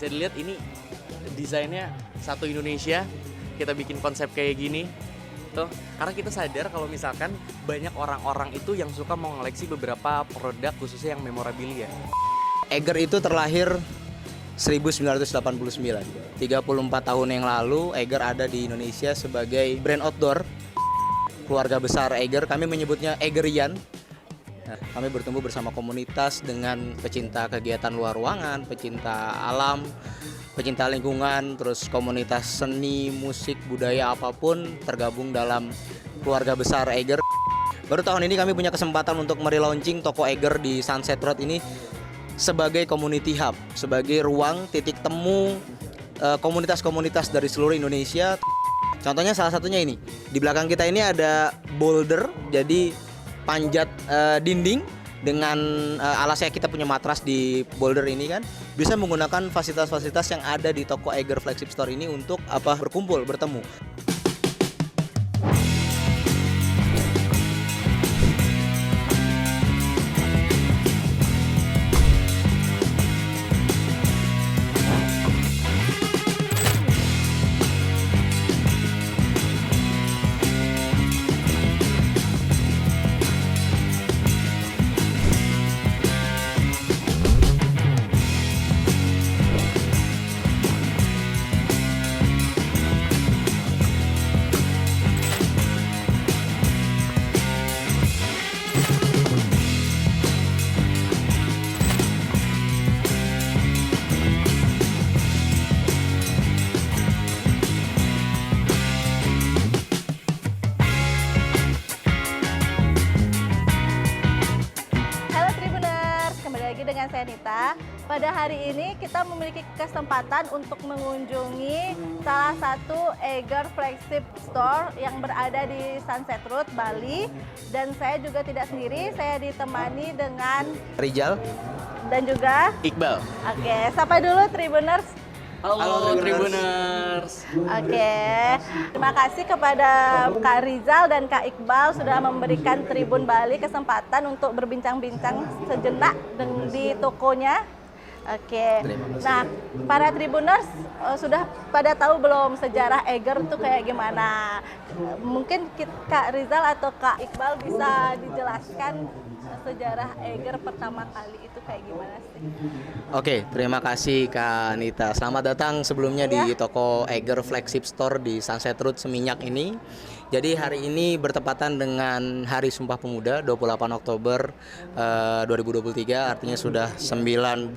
Bisa dilihat ini desainnya satu Indonesia, kita bikin konsep kayak gini tuh, karena kita sadar kalau misalkan banyak orang-orang itu yang suka mau ngoleksi beberapa produk khususnya yang memorabilia. Eiger itu terlahir 1989. 34 tahun yang lalu Eiger ada di Indonesia sebagai brand outdoor. Keluarga besar Eiger, kami menyebutnya Eigerian. Kami bertumbuh bersama komunitas dengan pecinta kegiatan luar ruangan, pecinta alam, pecinta lingkungan, terus komunitas seni, musik, budaya apapun tergabung dalam keluarga besar Eiger. Baru tahun ini kami punya kesempatan untuk merelaunching toko Eiger di Sunset Road ini sebagai community hub, sebagai ruang titik temu komunitas-komunitas dari seluruh Indonesia. Contohnya salah satunya ini, di belakang kita ini ada boulder, jadi panjat dinding dengan alasnya kita punya matras di boulder ini kan, bisa menggunakan fasilitas-fasilitas yang ada di toko Eiger Flagship Store ini untuk berkumpul, bertemu. Dengan saya Nita. Pada hari ini kita memiliki kesempatan untuk mengunjungi salah satu Eiger Flagship Store yang berada di Sunset Road, Bali. Dan saya juga tidak sendiri, saya ditemani dengan Rizal dan juga Iqbal. Oke, sapa dulu Tribuners. Halo Tribuners. Oke, terima kasih kepada Kak Rizal dan Kak Iqbal sudah memberikan Tribun Bali kesempatan untuk berbincang-bincang sejenak di tokonya. Oke, nah para Tribuners sudah pada tahu belum sejarah Eiger itu kayak gimana? Mungkin Kak Rizal atau Kak Iqbal bisa dijelaskan sejarah Eiger pertama kali itu kayak gimana sih? Oke, terima kasih Kak Anita. Selamat datang sebelumnya di toko Eiger Flagship Store di Sunset Road Seminyak ini. Jadi hari ini bertepatan dengan Hari Sumpah Pemuda 28 Oktober 2023, artinya sudah 95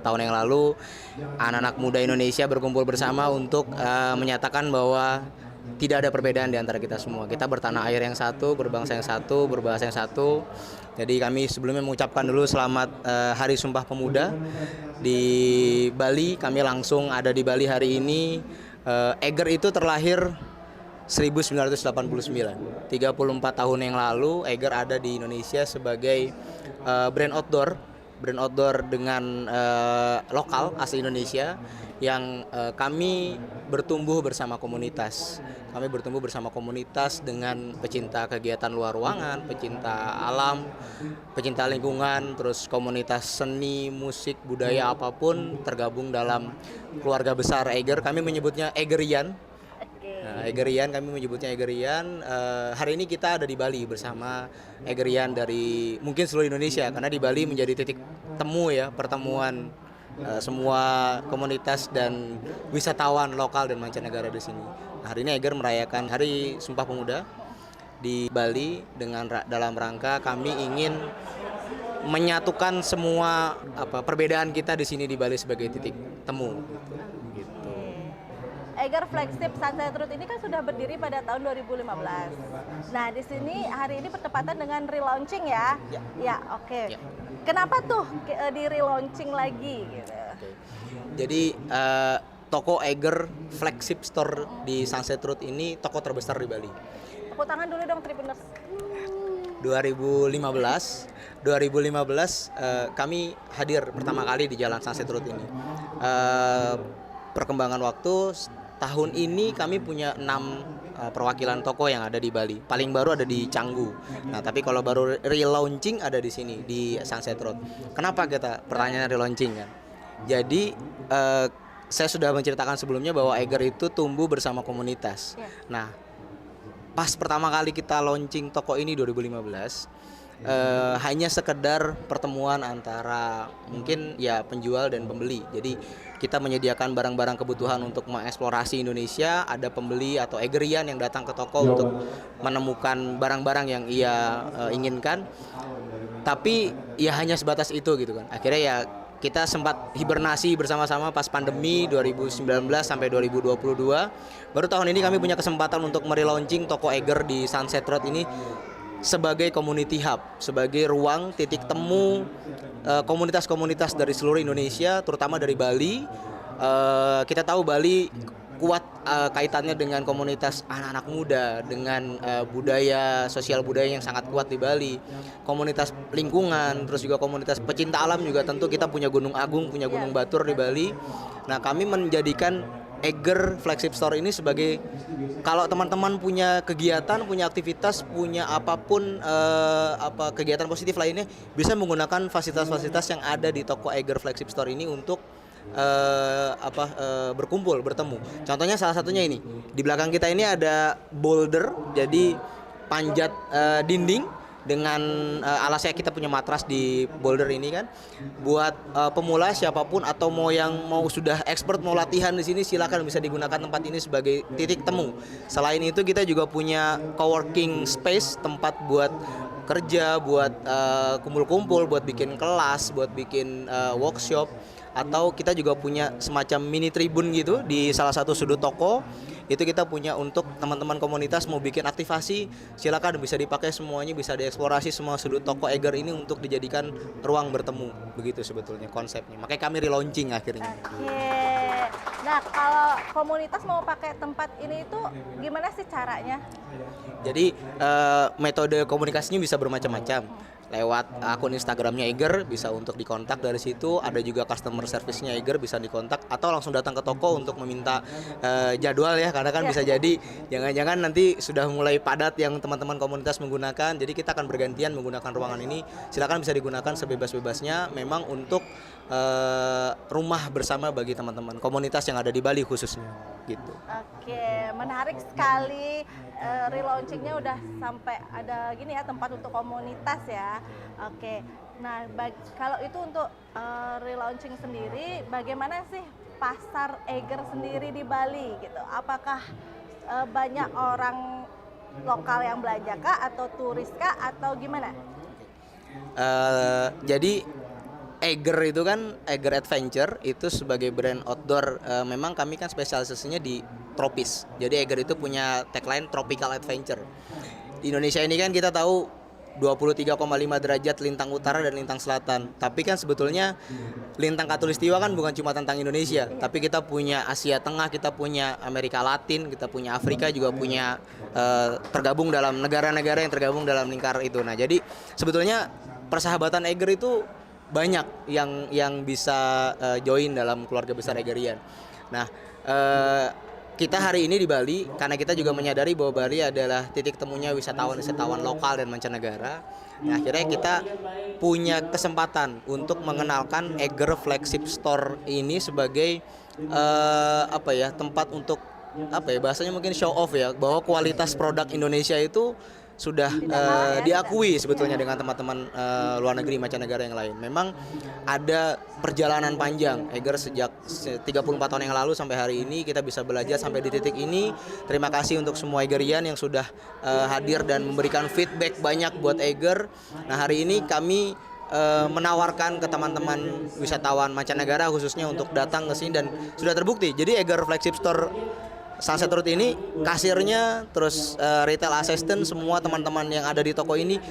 tahun yang lalu anak-anak muda Indonesia berkumpul bersama untuk menyatakan bahwa tidak ada perbedaan di antara kita semua. Kita bertanah air yang satu, berbangsa yang satu, berbahasa yang satu. Jadi kami sebelumnya mengucapkan dulu selamat Hari Sumpah Pemuda di Bali. Kami langsung ada di Bali hari ini. Eiger itu terlahir 1989. 34 tahun yang lalu Eiger ada di Indonesia sebagai brand outdoor dengan lokal asli Indonesia yang kami bertumbuh bersama komunitas. Kami bertumbuh bersama komunitas dengan pecinta kegiatan luar ruangan, pecinta alam, pecinta lingkungan, terus komunitas seni, musik, budaya apapun tergabung dalam keluarga besar Eiger. Kami menyebutnya Eigerian. Nah, Eigerian, kami menyebutnya Eigerian. Hari ini kita ada di Bali bersama Eigerian dari mungkin seluruh Indonesia, karena di Bali menjadi titik temu ya, pertemuan semua komunitas dan wisatawan lokal dan mancanegara di sini. Nah, hari ini Eiger merayakan Hari Sumpah Pemuda di Bali dengan dalam rangka kami ingin menyatukan semua perbedaan kita di sini di Bali sebagai titik temu. Gitu. Eiger Flagship Sunset Road ini kan sudah berdiri pada tahun 2015. Nah, di sini hari ini bertepatan dengan relaunching ya. Ya, oke. Ya. Kenapa tuh di relaunching lagi gitu? Okay. Jadi toko Eiger Flagship Store di Sunset Road ini toko terbesar di Bali. Tepuk tangan dulu dong Tribuners. 2015 kami hadir pertama kali di Jalan Sunset Road ini. Perkembangan waktu tahun ini kami punya 6 perwakilan toko yang ada di Bali. Paling baru ada di Canggu. Nah, tapi kalau baru relaunching ada di sini di Sunset Road. Kenapa kita pertanyaan relaunching kan? Jadi saya sudah menceritakan sebelumnya bahwa Eiger itu tumbuh bersama komunitas. Nah, pas pertama kali kita launching toko ini 2015, hanya sekedar pertemuan antara mungkin ya penjual dan pembeli. Jadi kita menyediakan barang-barang kebutuhan untuk mengeksplorasi Indonesia. Ada pembeli atau Eggerian yang datang ke toko untuk menemukan barang-barang yang ia inginkan. Tapi ya hanya sebatas itu gitu kan. Akhirnya ya kita sempat hibernasi bersama-sama pas pandemi 2019 sampai 2022. Baru tahun ini kami punya kesempatan untuk merelaunching toko Eiger di Sunset Road ini sebagai community hub, sebagai ruang titik temu komunitas-komunitas dari seluruh Indonesia, terutama dari Bali. Kita tahu Bali kuat kaitannya dengan komunitas anak-anak muda, dengan budaya, sosial budaya yang sangat kuat di Bali, komunitas lingkungan, terus juga komunitas pecinta alam juga. Tentu kita punya Gunung Agung, punya Gunung Batur di Bali. Nah, kami menjadikan Eiger Flagship Store ini sebagai, kalau teman-teman punya kegiatan, punya aktivitas, punya apapun kegiatan positif lainnya, bisa menggunakan fasilitas-fasilitas yang ada di toko Eiger Flagship Store ini untuk berkumpul, bertemu. Contohnya salah satunya ini. Di belakang kita ini ada boulder, jadi panjat dinding dengan alasnya kita punya matras di boulder ini kan. Buat pemula siapapun atau mau sudah expert mau latihan di sini, silakan bisa digunakan tempat ini sebagai titik temu. Selain itu kita juga punya coworking space, tempat buat kerja, buat kumpul-kumpul, buat bikin kelas, buat bikin workshop. Atau kita juga punya semacam mini tribun gitu di salah satu sudut toko. Itu kita punya untuk teman-teman komunitas mau bikin aktivasi, silakan bisa dipakai semuanya, bisa dieksplorasi semua sudut toko Eiger ini untuk dijadikan ruang bertemu. Begitu sebetulnya konsepnya. Makanya kami relaunching akhirnya. Oke. Nah, kalau komunitas mau pakai tempat ini itu gimana sih caranya? Jadi metode komunikasinya bisa bermacam-macam. Lewat akun Instagramnya Eiger bisa untuk dikontak dari situ. Ada juga customer service-nya Eiger bisa dikontak, atau langsung datang ke toko untuk meminta jadwal ya, karena kan bisa jadi jangan-jangan nanti sudah mulai padat yang teman-teman komunitas menggunakan. Jadi kita akan bergantian menggunakan ruangan ini. Silakan bisa digunakan sebebas-bebasnya, memang untuk rumah bersama bagi teman-teman komunitas yang ada di Bali khususnya gitu. Oke, menarik sekali. Relaunchingnya udah sampai ada gini ya, tempat untuk komunitas ya. Oke, nah kalau itu untuk relaunching sendiri, bagaimana sih pasar Eiger sendiri di Bali gitu? Apakah banyak orang lokal yang belanja kah, atau turis kah, atau gimana? Jadi Eiger itu kan, Eiger Adventure itu sebagai brand outdoor, memang kami kan spesialisasinya di tropis. Jadi Eiger itu punya tagline Tropical Adventure. Di Indonesia ini kan kita tahu 23,5 derajat lintang utara dan lintang selatan. Tapi kan sebetulnya lintang Katulistiwa kan bukan cuma tentang Indonesia, tapi kita punya Asia Tengah, kita punya Amerika Latin, kita punya Afrika, juga punya tergabung dalam negara-negara yang tergabung dalam lingkar itu. Nah, jadi sebetulnya persahabatan Eiger itu banyak yang bisa join dalam keluarga besar Eggerian. Nah, kita hari ini di Bali, karena kita juga menyadari bahwa Bali adalah titik temunya wisatawan lokal dan mancanegara. Nah, akhirnya kita punya kesempatan untuk mengenalkan Eiger Flagship Store ini sebagai tempat untuk bahasanya mungkin show off ya, bahwa kualitas produk Indonesia itu sudah diakui sebetulnya dengan teman-teman luar negeri, mancanegara yang lain. Memang ada perjalanan panjang Eiger sejak 34 tahun yang lalu sampai hari ini kita bisa belajar sampai di titik ini. Terima kasih untuk semua Eggerian yang sudah hadir dan memberikan feedback banyak buat Eiger. Nah, hari ini kami menawarkan ke teman-teman wisatawan mancanegara khususnya untuk datang ke sini, dan sudah terbukti. Jadi Eiger Flagship Store Sunset Road ini, kasirnya, terus retail assistant, semua teman-teman yang ada di toko ini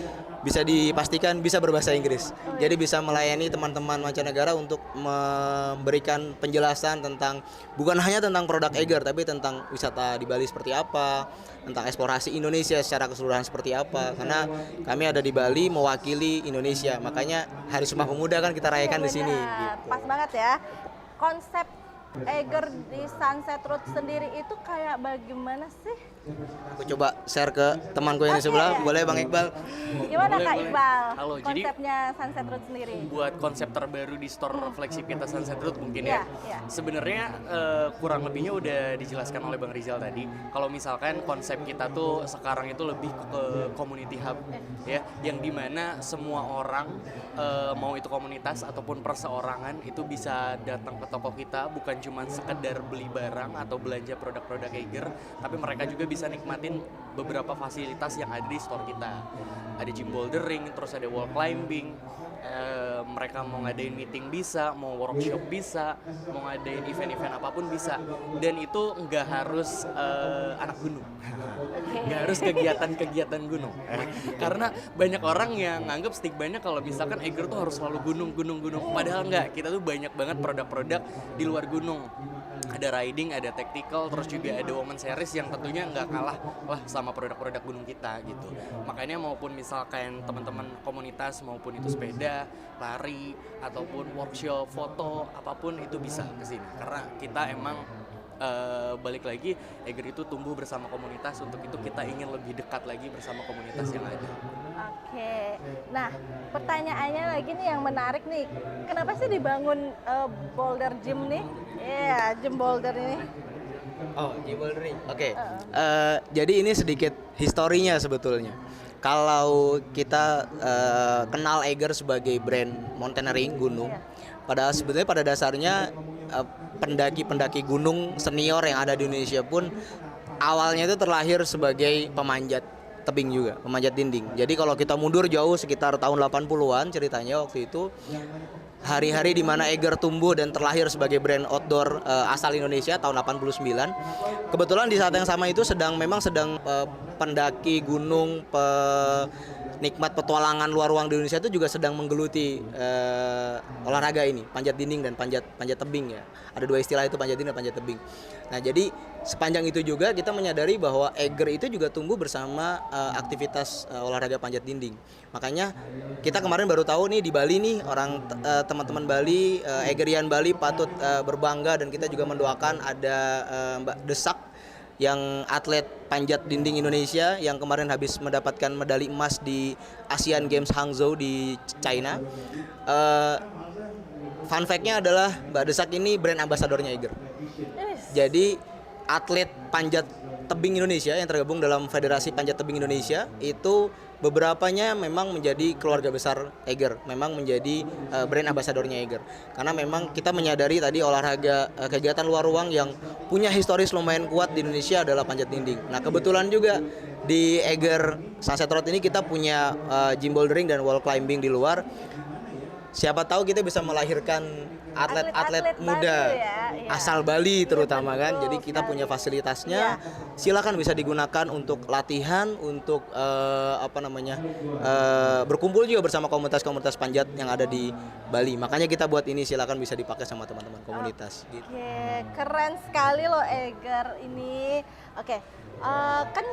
bisa dipastikan bisa berbahasa Inggris. Jadi bisa melayani teman-teman mancanegara untuk memberikan penjelasan tentang, bukan hanya tentang produk Eiger, tapi tentang wisata di Bali seperti apa, tentang eksplorasi Indonesia secara keseluruhan seperti apa. Karena kami ada di Bali mewakili Indonesia, makanya Hari Sumpah Pemuda kan kita rayakan di sini. Gitu. Pas banget ya. Konsep Eiger di Sunset Road sendiri itu kayak bagaimana sih? Aku coba share ke temanku yang di Oke, sebelah. ya. Boleh Bang Iqbal? Gimana Boleh, Kak boleh. Iqbal? Halo, jadi- Konsepnya Sunset Road sendiri. Buat konsep terbaru di store flagship kita Sunset Road mungkin ya. Iya. Sebenarnya kurang lebihnya udah dijelaskan oleh Bang Rizal tadi. Kalau misalkan konsep kita tuh sekarang itu lebih ke community hub ya, yang dimana semua orang mau itu komunitas ataupun perseorangan itu bisa datang ke toko kita, bukan cuma sekedar beli barang atau belanja produk-produk Eiger, tapi mereka juga bisa nikmatin beberapa fasilitas yang ada di store kita. Ada gym bouldering, terus ada wall climbing, mereka mau ngadain meeting bisa, mau workshop bisa, mau ngadain event-event apapun bisa. Dan itu nggak harus anak gunung, nggak harus kegiatan-kegiatan gunung. Karena banyak orang yang nganggep stigmanya kalau misalkan Eiger tuh harus selalu gunung. Padahal nggak, kita tuh banyak banget produk-produk di luar gunung. Ada riding, ada tactical, terus juga ada woman series yang tentunya nggak kalah lah sama produk-produk gunung kita gitu. Makanya maupun misalkan teman-teman komunitas maupun itu sepeda, lari, ataupun workshop, foto, apapun itu bisa kesini. Karena kita emang balik lagi, Eiger itu tumbuh bersama komunitas, untuk itu kita ingin lebih dekat lagi bersama komunitas yang ada. Oke, nah pertanyaannya lagi nih yang menarik nih, kenapa sih dibangun boulder gym nih? Iya, gym boulder ini. Oh, gym bouldering. Oke. Jadi ini sedikit historinya sebetulnya. Kalau kita kenal Eiger sebagai brand mountaineering gunung, padahal sebetulnya pada dasarnya pendaki-pendaki gunung senior yang ada di Indonesia pun awalnya itu terlahir sebagai pemanjat tebing juga, pemanjat dinding. Jadi kalau kita mundur jauh sekitar tahun 80-an ceritanya waktu itu, hari-hari di mana Eiger tumbuh dan terlahir sebagai brand outdoor asal Indonesia tahun 89. Kebetulan di saat yang sama itu sedang pendaki gunung, nikmat petualangan luar ruang di Indonesia itu juga sedang menggeluti olahraga ini, panjat dinding dan panjat tebing ya. Ada dua istilah itu, panjat dinding dan panjat tebing. Nah, jadi sepanjang itu juga kita menyadari bahwa Eiger itu juga tumbuh bersama aktivitas olahraga panjat dinding. Makanya kita kemarin baru tahu nih di Bali nih, orang teman-teman Bali, Eigerian Bali patut berbangga, dan kita juga mendoakan ada Mbak Desak yang atlet panjat dinding Indonesia yang kemarin habis mendapatkan medali emas di Asian Games Hangzhou di China. Fun fact-nya adalah Mbak Desak ini brand ambasadornya Eiger. Jadi atlet panjat tebing Indonesia yang tergabung dalam Federasi Panjat Tebing Indonesia itu beberapanya memang menjadi keluarga besar Eiger, memang menjadi brand ambasadornya Eiger. Karena memang kita menyadari tadi olahraga kegiatan luar ruang yang punya historis lumayan kuat di Indonesia adalah panjat dinding. Nah, kebetulan juga di Eiger Sunset Road ini kita punya gym bouldering dan wall climbing di luar. Siapa tahu kita bisa melahirkan atlet-atlet muda ya. asal Bali terutama Iya, kan. betul Jadi kita sekali. punya fasilitasnya. Silakan bisa digunakan untuk latihan, untuk berkumpul juga bersama komunitas-komunitas panjat yang ada di Bali. Makanya kita buat ini, silakan bisa dipakai sama teman-teman komunitas gitu. Oke, keren sekali loh Eiger ini. Oke, kan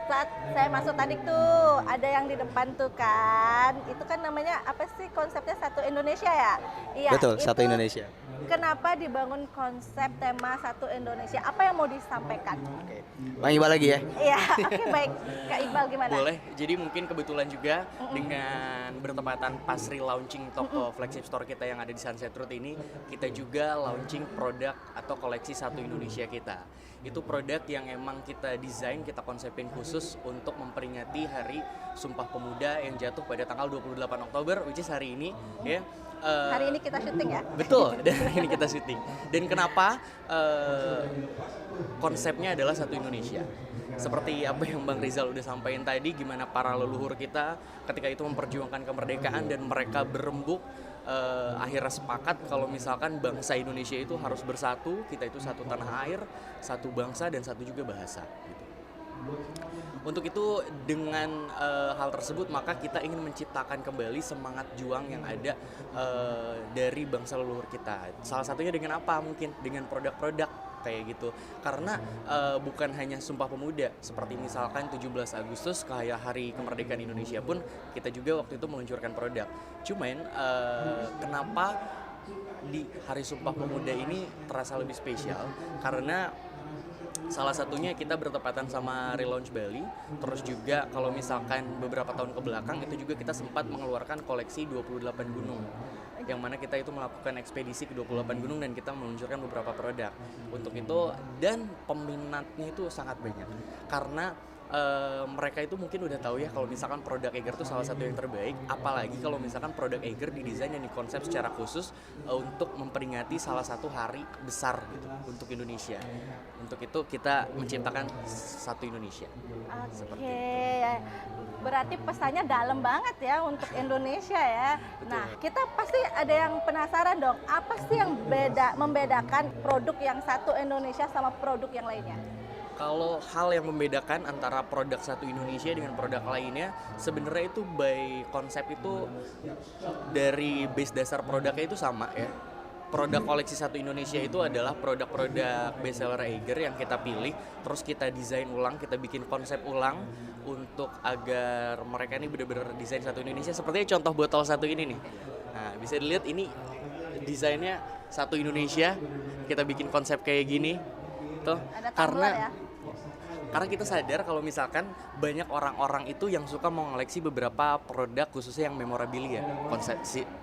saat saya masuk tadi tuh ada yang di depan tuh kan, itu kan namanya apa sih konsepnya Satu Indonesia ya? Iya. Betul, itu Satu Indonesia. Kenapa dibangun konsep tema Satu Indonesia? Apa yang mau disampaikan? Oke. Bang Iqbal lagi ya. Iya, oke baik. Kak Iqbal gimana? Boleh, jadi mungkin kebetulan juga dengan bertepatan pas relaunching toko flagship store kita yang ada di Sunset Road ini, kita juga launching produk atau koleksi Satu Indonesia kita. Itu produk yang emang kita desain, kita konsepin khusus untuk memperingati Hari Sumpah Pemuda yang jatuh pada tanggal 28 Oktober, which is hari ini ya. Hari ini kita syuting ya? Betul, dan hari ini kita syuting. Dan kenapa konsepnya adalah Satu Indonesia? Seperti apa yang Bang Rizal udah sampaikan tadi, gimana para leluhur kita ketika itu memperjuangkan kemerdekaan dan mereka berembuk akhirnya sepakat kalau misalkan bangsa Indonesia itu harus bersatu, kita itu satu tanah air, satu bangsa dan satu juga bahasa gitu. Untuk itu dengan hal tersebut maka kita ingin menciptakan kembali semangat juang yang ada dari bangsa leluhur kita. Salah satunya dengan apa? Mungkin dengan produk-produk kayak gitu. Karena bukan hanya Sumpah Pemuda, seperti misalkan 17 Agustus kayak Hari Kemerdekaan Indonesia pun kita juga waktu itu meluncurkan produk. Cuman kenapa di Hari Sumpah Pemuda ini terasa lebih spesial karena salah satunya kita bertepatan sama relaunch Bali, terus juga kalau misalkan beberapa tahun ke belakang itu juga kita sempat mengeluarkan koleksi 28 gunung, yang mana kita itu melakukan ekspedisi ke 28 gunung dan kita meluncurkan beberapa produk untuk itu, dan peminatnya itu sangat banyak karena mereka itu mungkin udah tahu ya kalau misalkan produk Eiger itu salah satu yang terbaik, apalagi kalau misalkan produk Eiger didesain dan dikonsep secara khusus untuk memperingati salah satu hari besar gitu untuk Indonesia. Untuk itu kita menciptakan satu Indonesia. Oke, berarti pesannya dalam banget ya untuk Indonesia ya. Betul. Nah, kita pasti ada yang penasaran dong, apa sih yang membedakan produk yang satu Indonesia sama produk yang lainnya? Kalau hal yang membedakan antara produk satu Indonesia dengan produk lainnya, sebenarnya itu by konsep itu dari base dasar produknya itu sama ya. Produk koleksi satu Indonesia itu adalah produk-produk bestseller Eiger yang kita pilih, terus kita desain ulang, kita bikin konsep ulang untuk agar mereka ini benar-benar desain satu Indonesia. Sepertinya contoh botol satu ini nih. Nah, bisa dilihat ini desainnya satu Indonesia, kita bikin konsep kayak gini. Tuh, Ada tumbler ya? Karena kita sadar kalau misalkan banyak orang-orang itu yang suka mau ngoleksi beberapa produk khususnya yang memorabilia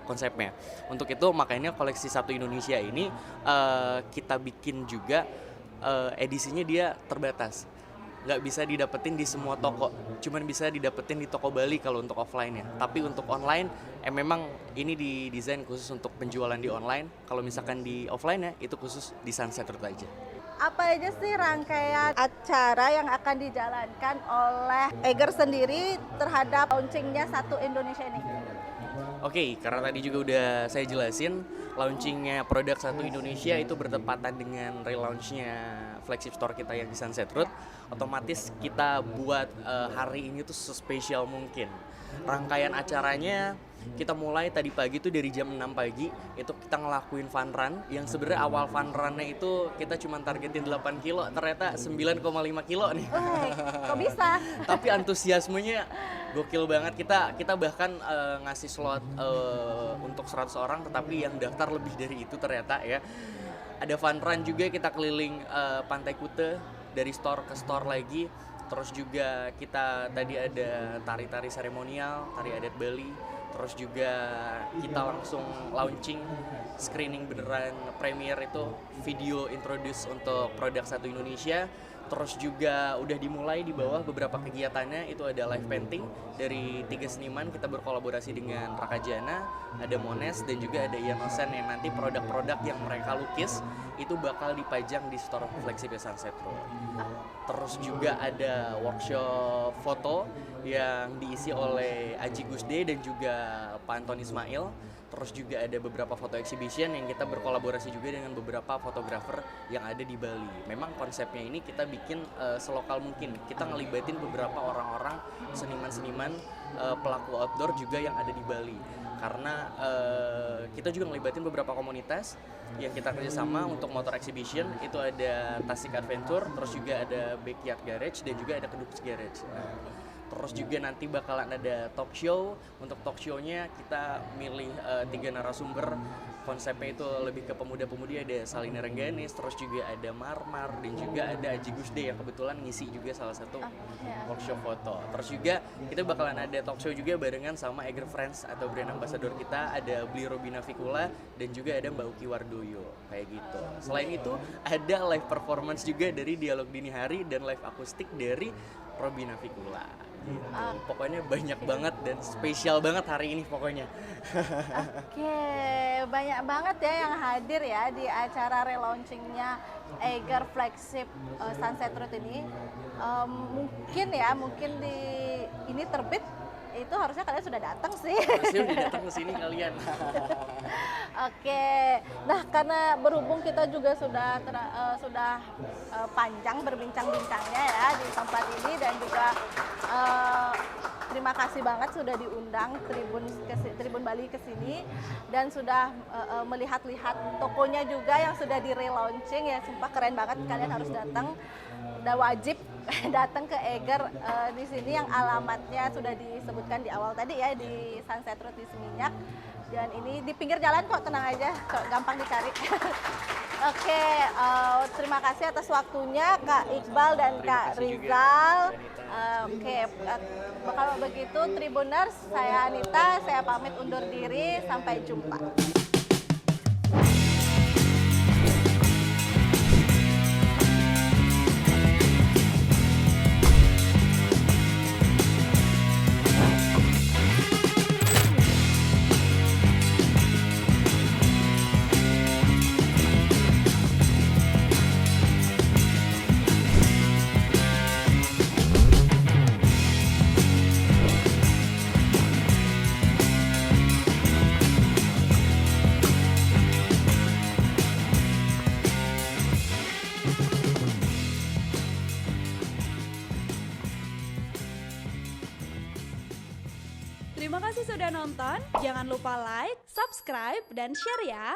konsepnya. Untuk itu makanya koleksi satu Indonesia ini kita bikin juga edisinya dia terbatas. Nggak bisa didapetin di semua toko, cuman bisa didapetin di toko Bali kalau untuk offline ya. Tapi untuk online, memang ini didesain khusus untuk penjualan di online. Kalau misalkan di offline ya, itu khusus di Sunset Road aja. Apa aja sih rangkaian acara yang akan dijalankan oleh Eiger sendiri terhadap launchingnya satu Indonesia ini? Oke, karena tadi juga udah saya jelasin, launchingnya produk satu Indonesia itu bertepatan dengan relaunchnya flagship store kita yang di Sunset Road. Otomatis kita buat hari ini tuh sespesial mungkin. Rangkaian acaranya kita mulai tadi pagi tuh dari jam 6 pagi itu kita ngelakuin fun run yang sebenarnya awal fun runnya itu kita cuma targetin 8 kilo, ternyata 9,5 kilo nih. Kok bisa? Tapi antusiasmenya gokil banget. Kita bahkan ngasih slot untuk 100 orang, tetapi yang daftar lebih dari itu ternyata ya. Ada fun run juga, kita keliling Pantai Kute dari store ke store lagi. Terus juga kita tadi ada tari-tari seremonial, tari adat Bali. Terus juga kita langsung launching, screening beneran premier itu video introduce untuk produk satu Indonesia. Terus juga udah dimulai di bawah beberapa kegiatannya, itu ada live painting dari 3 seniman, kita berkolaborasi dengan Raka Jana, ada Mones, dan juga ada Ian Osen yang nanti produk-produk yang mereka lukis itu bakal dipajang di store flagship Sunset Road. Terus juga ada workshop foto yang diisi oleh Aji Gusde dan juga Pak Anton Ismail. Terus juga ada beberapa foto exhibition yang kita berkolaborasi juga dengan beberapa fotografer yang ada di Bali. Memang konsepnya ini kita bikin selokal mungkin. Kita ngelibatin beberapa orang-orang seniman-seniman pelaku outdoor juga yang ada di Bali. Karena kita juga ngelibatin beberapa komunitas yang kita kerjasama untuk motor exhibition. Itu ada Tasik Adventure, terus juga ada Backyard Garage, dan juga ada Keduks Garage. Terus juga nanti bakalan ada talk show. Untuk talk show-nya kita milih 3 narasumber. Konsepnya itu lebih ke pemuda-pemudi, ada Salina Rengganis, terus juga ada Marmar, dan juga ada Aji Gusde yang kebetulan ngisi juga salah satu workshop foto. Terus juga kita bakalan ada talk show juga barengan sama Eiger Friends atau brand ambassador kita, ada Bli Robina Fikula dan juga ada Mbak Uki Wardoyo, kayak gitu. Selain itu ada live performance juga dari Dialog Dini Hari dan live akustik dari Robina Fikula. Pokoknya banyak banget dan spesial banget hari ini pokoknya. Oke, banyak banget ya yang hadir ya di acara relaunchingnya Eiger flagship Sunset Road ini. Mungkin di ini terbit itu harusnya kalian sudah datang sih. Harusnya udah datang ke sini kalian. Oke, nah karena berhubung kita juga sudah panjang berbincang-bincangnya ya di tempat ini, dan juga terima kasih banget sudah diundang Tribun Bali ke sini dan sudah melihat-lihat tokonya juga yang sudah di relaunching ya. Sumpah keren banget, kalian harus datang, udah wajib datang ke Eiger di sini yang alamatnya sudah disebutkan di awal tadi ya, di Sunset Road di Seminyak. Dan ini di pinggir jalan kok, tenang aja, kok gampang dicari. Oke, terima kasih atas waktunya Kak Iqbal dan Kak Rizal. Oke, kalau begitu Tribuners, saya Anita, saya pamit undur diri, sampai jumpa. Terima kasih sudah nonton. Jangan lupa like, subscribe, dan share ya.